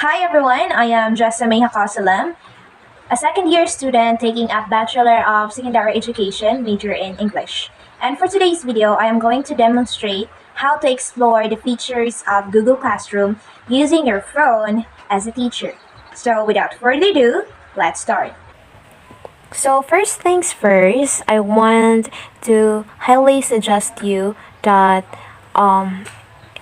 Hi everyone, I am Jessamay Hakasalam, a second year student taking a Bachelor of Secondary Education major in English. And for today's video, I am going to demonstrate how to explore the features of Google Classroom using your phone as a teacher. So without further ado, let's start. So first things first, I want to highly suggest you that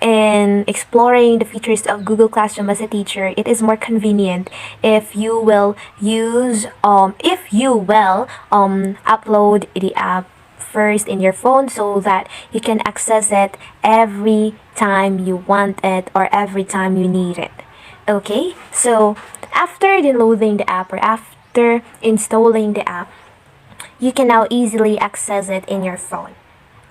in exploring the features of Google Classroom as a teacher, it is more convenient if you will upload the app first in your phone so that you can access it every time you want it or every time you need it. Okay, so after downloading the app or after installing the app, you can now easily access it in your phone.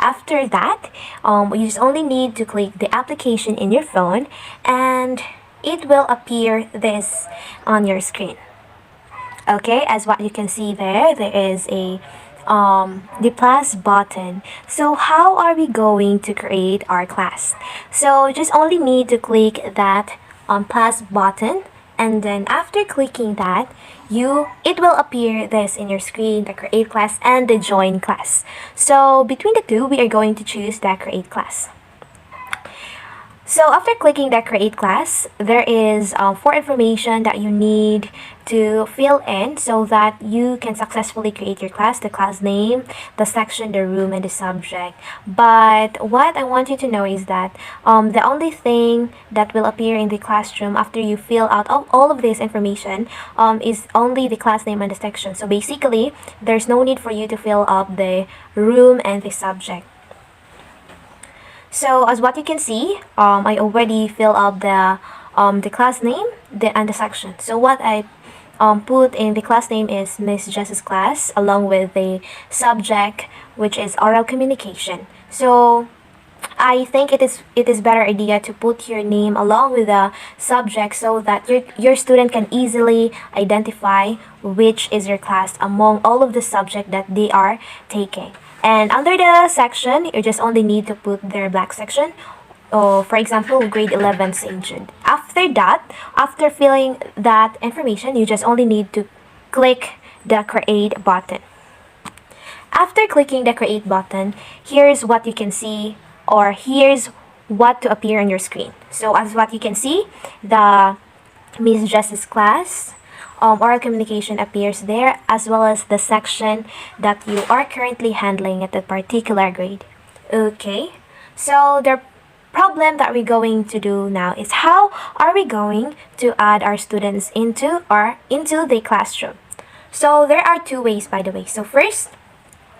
After that, you just only need to click the application in your phone and it will appear this on your screen. Okay, as what you can see there is the plus button. So how are we going to create our class? So just only need to click that plus button, and then after clicking that, it will appear this in your screen, the create class and the join class. So between the two, we are going to choose the create class. So after clicking that create class, there is four information that you need to fill in so that you can successfully create your class: the class name, the section, the room, and the subject. But what I want you to know is that the only thing that will appear in the classroom after you fill out all of this information is only the class name and the section. So basically, there's no need for you to fill up the room and the subject. So as what you can see, I already fill out the class name and the section. So what I put in the class name is Miss Jess's class, along with the subject, which is oral communication. So I think it is better idea to put your name along with the subject so that your student can easily identify which is your class among all of the subject that they are taking. And under the section, you just only need to put their black section. For example, grade 11 St. Jude. After that, after filling that information, you just only need to click the create button. After clicking the create button, here's what you can see, or here's what to appear on your screen. So as what you can see, the Miss Jess's class oral communication appears there, as well as the section that you are currently handling at that particular grade. Okay, so the problem that we're going to do now is how are we going to add our students into the classroom. So there are two ways, by the way. So first,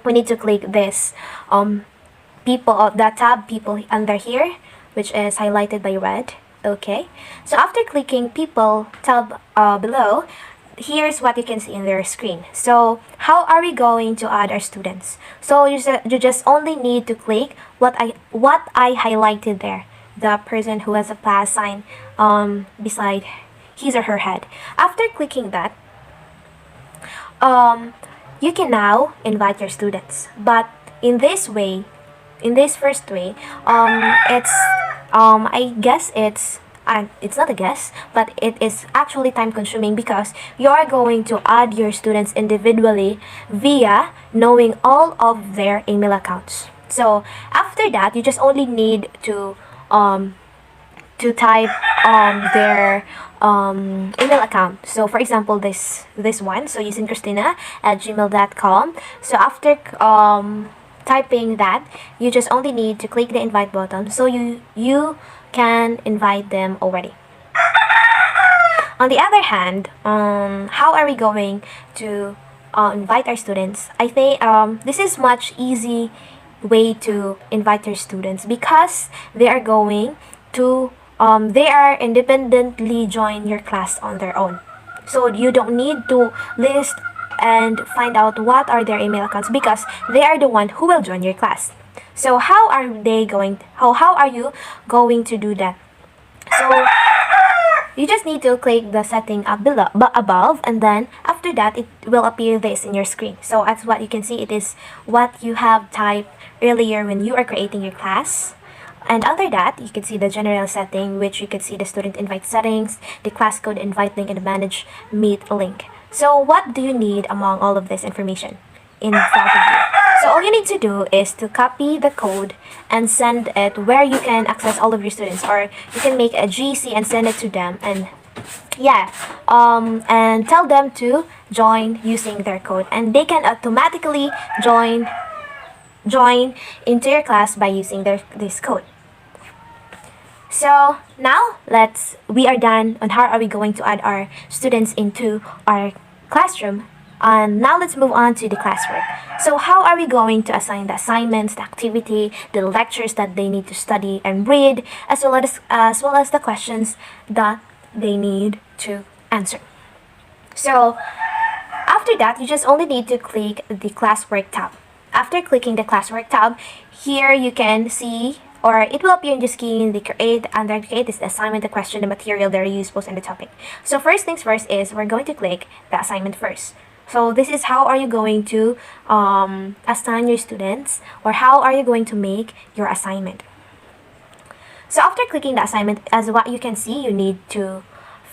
we need to click this the tab people under here, which is highlighted by red. Okay, so after clicking people tab below, here's what you can see in their screen. So how are we going to add our students? So you just only need to click what I highlighted there, the person who has a plus sign beside his or her head. After clicking that, you can now invite your students. But in this first way, I guess it's not a guess, but it is actually time consuming because you are going to add your students individually via knowing all of their email accounts. So after that, you just only need to type their email account. So for example, this one, so using Christina at gmail.com. So after typing that, you just only need to click the invite button so you can invite them already. On the other hand, how are we going to invite our students? I think this is much easy way to invite your students because they are going to they are independently join your class on their own. So you don't need to list and find out what are their email accounts because they are the one who will join your class. So how are you going to do that? So you just need to click the setting up above, and then after that it will appear this in your screen. So as what you can see, it is what you have typed earlier when you are creating your class. And under that, you can see the general setting, which you can see the student invite settings, the class code invite link, and the manage meet link. So what do you need among all of this information in front of you? So all you need to do is to copy the code and send it where you can access all of your students, or you can make a GC and send it to them, and and tell them to join using their code, and they can automatically join into your class by using this code. So now we are done on how are we going to add our students into our classroom. And now let's move on to the classwork. So how are we going to assign the assignments, the activity, the lectures that they need to study and read, as well as the questions that they need to answer. So after that, you just only need to click the classwork tab. After clicking the classwork tab, here you can see, or it will appear in the screen, the create, under create is the assignment, the question, the material, the reuse, post, and the topic. So first things first is we're going to click the assignment first. So this is how are you going to assign your students, or how are you going to make your assignment. So after clicking the assignment, as what you can see, you need to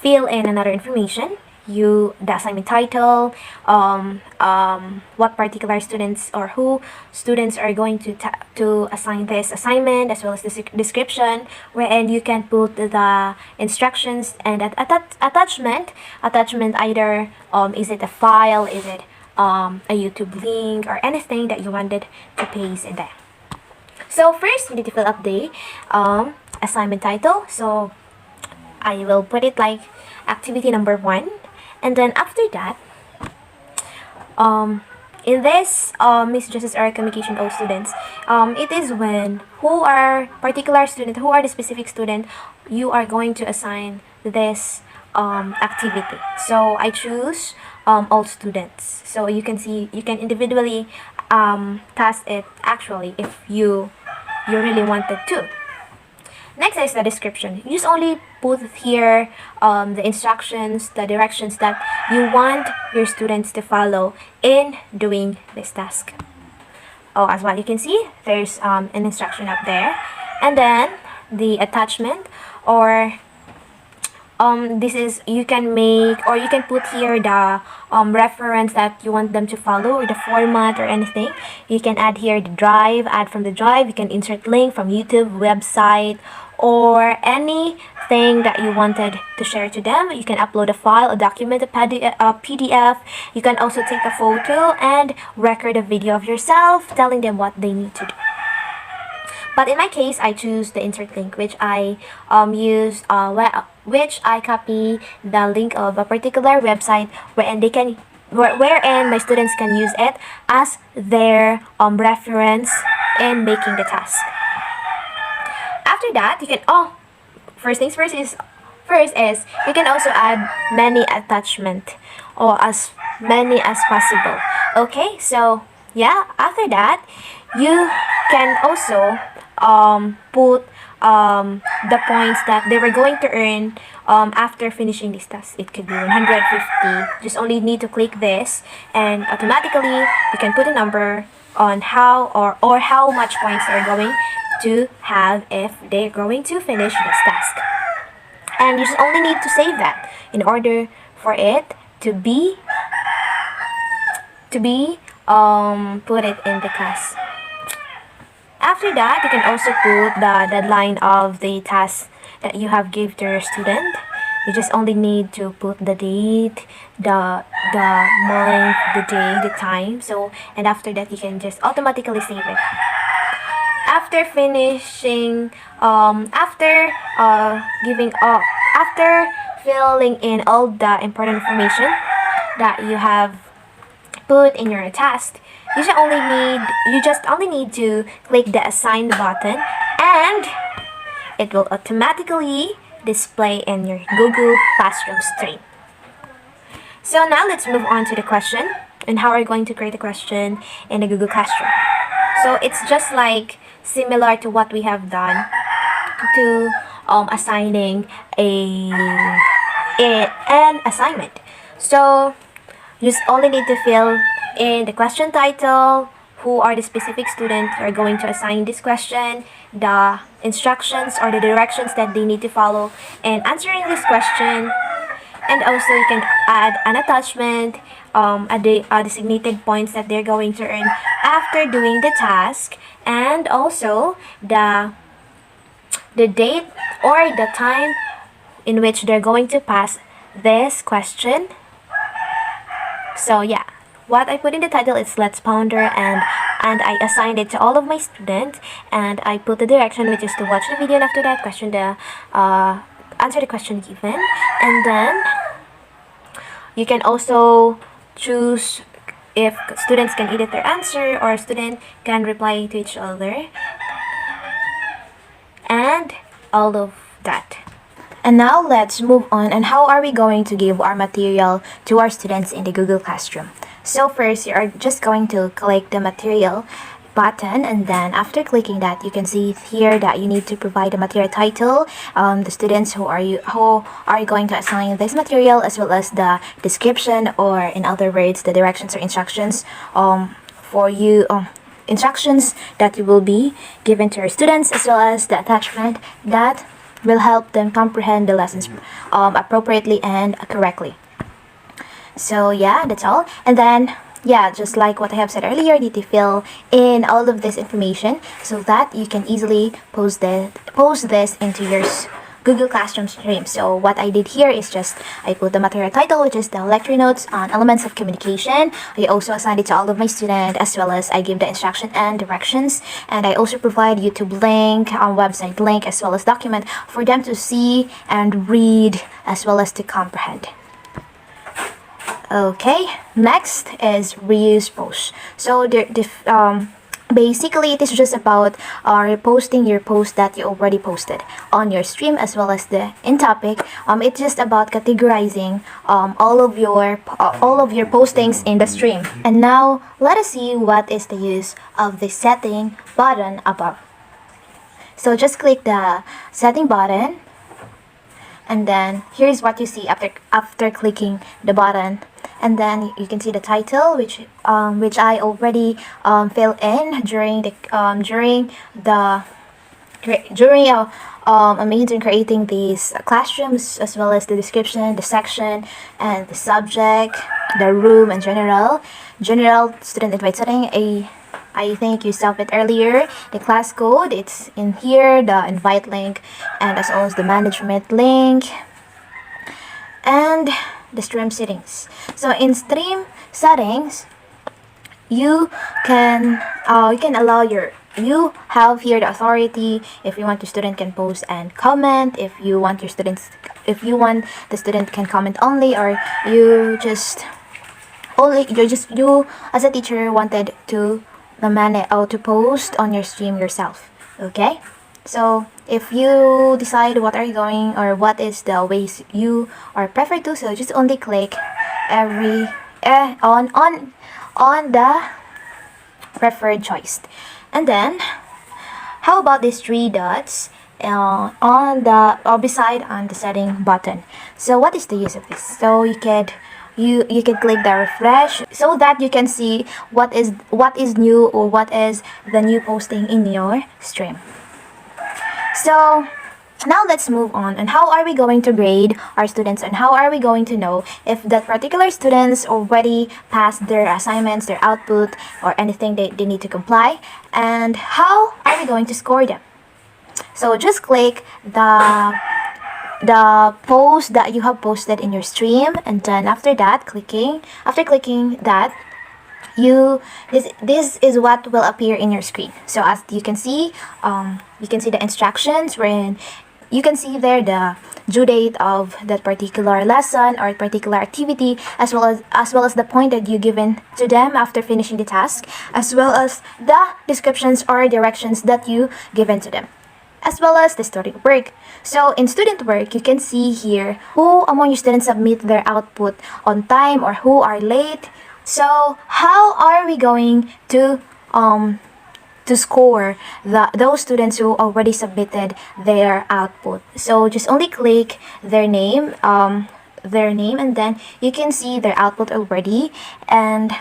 fill in another information. The assignment title, what particular students or who students are going to assign this assignment, as well as the description, wherein you can put the instructions and attachment either is it a file, is it a YouTube link, or anything that you wanted to paste in there. So first, you need to fill up the assignment title. So I will put it like activity number 1. And then after that, in this Miss Justice Era Communication O students, it is when who are the specific student you are going to assign this activity. So I choose all students. So you can see, you can individually task it actually if you really wanted to. Next is the description. You just only put here the instructions, the directions that you want your students to follow in doing this task. As well, you can see there's an instruction up there, and then the attachment, or this is, you can make, or you can put here the reference that you want them to follow, or the format, or anything. You can add here the drive, add from the drive. You can insert link from YouTube, website, or anything that you wanted to share to them. You can upload a file, a document, a PDF. You can also take a photo and record a video of yourself telling them what they need to do. But in my case, I choose the insert link, which I which I copy the link of a particular website wherein my students can use it as their reference in making the task. After that, you can first is you can also add many attachment, or as many as possible. Okay, so yeah, after that you can also put the points that they were going to earn after finishing this task. It could be 150. Just only need to click this, and automatically you can put a number on how or how much points they're going to have if they're going to finish this task. And you just only need to save that in order for it to be put it in the class. After that, you can also put the deadline of the task that you have give to your student. You just only need to put the date, the month, the day, the time. So, and after that, you can just automatically save it. After finishing, after filling in all the important information that you have put in your task, you just only need to click the assign button, and it will automatically display in your Google Classroom stream. So now let's move on to the question and how we're going to create a question in the Google Classroom. So it's just like similar to what we have done to assigning an assignment. So you just only need to fill in the question title, who are the specific students you are going to assign this question, the instructions or the directions that they need to follow in answering this question. And also you can add an attachment, designated points that they're going to earn after doing the task, and also the date or the time in which they're going to pass this question. So yeah, what I put in the title is Let's Ponder, and I assigned it to all of my students, and I put the direction, which is to watch the video, and after that question, answer the question given. And then you can also choose if students can edit their answer or student can reply to each other, and all of that. And now let's move on, and how are we going to give our material to our students in the Google Classroom? So first, you are just going to click the material button, and then after clicking that, you can see here that you need to provide the material title, the students who are you going to assign this material, as well as the description, or in other words, the directions or instructions for you. Instructions that you will be given to your students, as well as the attachment that will help them comprehend the lessons appropriately and correctly. So yeah, that's all. And then yeah, just like what I have said earlier, you need to fill in all of this information so that you can easily post this into your Google Classroom stream. So what I did here is just I put the material title, which is the lecture notes on elements of communication. I also assigned it to all of my students, as well as I give the instruction and directions, and I also provide YouTube link, website link, as well as document for them to see and read, as well as to comprehend. Okay, next is reuse posts. So basically, it is just about reposting your post that you already posted on your stream, as well as the in topic. It's just about categorizing all of your postings in the stream. And now let us see what is the use of the setting button above. So just click the setting button, and then here's what you see after clicking the button. And then you can see the title, which I already filled in during amazing creating these classrooms, as well as the description, the section, and the subject, the room, and general student invite setting. I think you saw it earlier. The class code, it's in here, the invite link, and as well as the management link, and the stream settings. So in stream settings, you have here the authority. If you want, your student can post and comment. If you want the student can comment only, or you as a teacher wanted to post on your stream yourself. Okay, so if you decide what is the ways you are preferred to, so just only click on the preferred choice. And then how about these three dots on the setting button? So what is the use of this? So you can click the refresh so that you can see what is new, or what is the new posting in your stream. So now let's move on. And how are we going to grade our students, and how are we going to know if that particular students already passed their assignments, their output, or anything they need to comply, and how are we going to score them? So just click the post that you have posted in your stream, and then after clicking that, this is what will appear in your screen. So as you can see the instructions, wherein you can see there the due date of that particular lesson or particular activity, as well as the point that you given to them after finishing the task, as well as the descriptions or directions that you given to them, as well as the student work. So in student work, you can see here who among your students submit their output on time or who are late. So how are we going to score those students who already submitted their output? So just only click their name, and then you can see their output already. And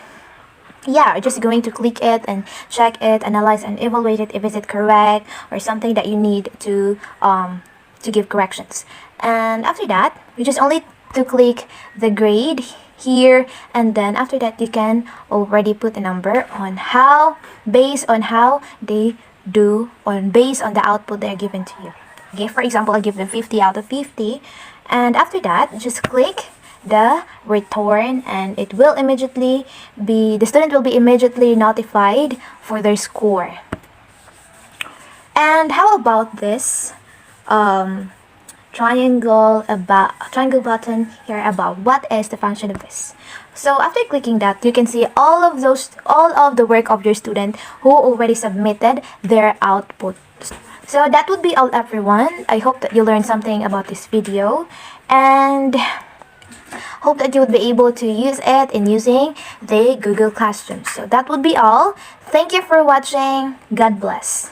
yeah, just going to click it and check it, analyze and evaluate it if is it correct or something that you need to give corrections. And after that, you just only to click the grade here, and then after that you can already put a number on how, based on how they do, on based on the output they're given to you. Okay, for example, I'll give them 50 out of 50, and after that just click the return, and it will immediately be, the student will be immediately notified for their score. And how about this triangle button here above? What is the function of this? So after clicking that, you can see all of the work of your student who already submitted their output. So that would be all, everyone. I hope that you learned something about this video, and hope that you would be able to use it in using the Google Classroom. So that would be all. Thank you for watching. God bless.